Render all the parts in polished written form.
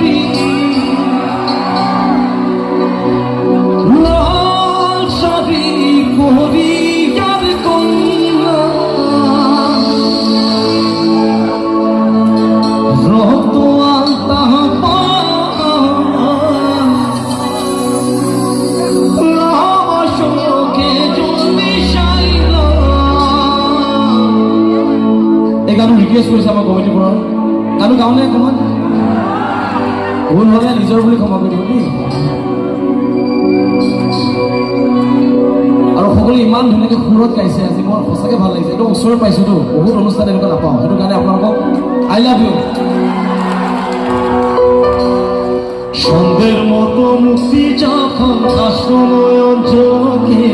ছবি লাল ছবি কবিতার কন্যা রক্ত আলতা গানো ৰিকুৱেষ্ট কৰিছে আমাৰ কমিটিৰ পৰা গানো গাওঁনে অকণমান ভুল হ'লে নিজৰ বুলি ক্ষমা কৰি দিব দেই আৰু সকলোৱে ইমান ধুনীয়াকৈ সুৰত গাইছে আজি মোৰ সঁচাকৈ ভাল লাগিছে এইটো ওচৰত পাইছোঁতো বহুত অনুষ্ঠান এনেকুৱা নাপাওঁ সেইটো কাৰণে আপোনালোকক আই লাভ ইউ সন্ধ্যের মতো মুক্তি যখন আশ্রময়ন চোখে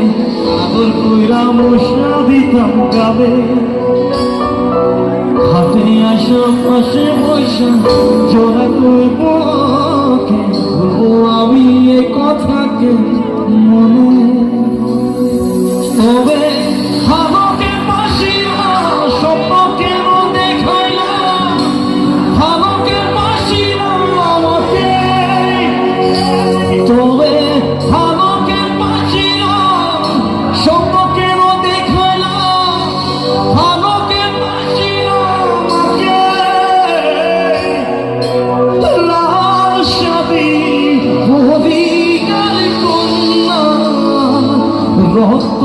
আদর কইরা মশা দিতাম গাবে হাতে আসা পাশে বৈশা জোড়া করব বলবো আমি এ কথাকে মনে তবে ভালোকে বাসিয়া স্বপ্ন কেন দেখাইল ভালোকে বাসিয়া আমাকে তবে ভালোকে বাসিয়া স্বপ্ন কেন দেখাইল ভালোকে বাসিয়া লাল ছবি কবিতার কন্যা রক্ত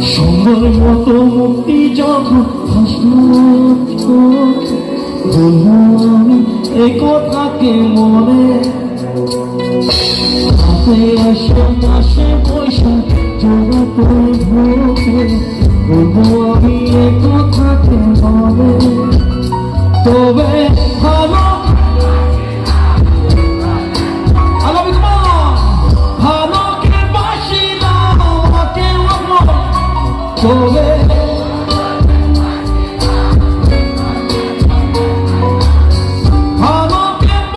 সুন্দর মতো মুক্তি যখন আমি এ কথাকে মনে হাতে আসে পাশে পয়সা জোড়া করে ভোগে বলবো আমি এ কথাকে মনে তবে ভালো ভালোকে বাসি না আমাকে তবে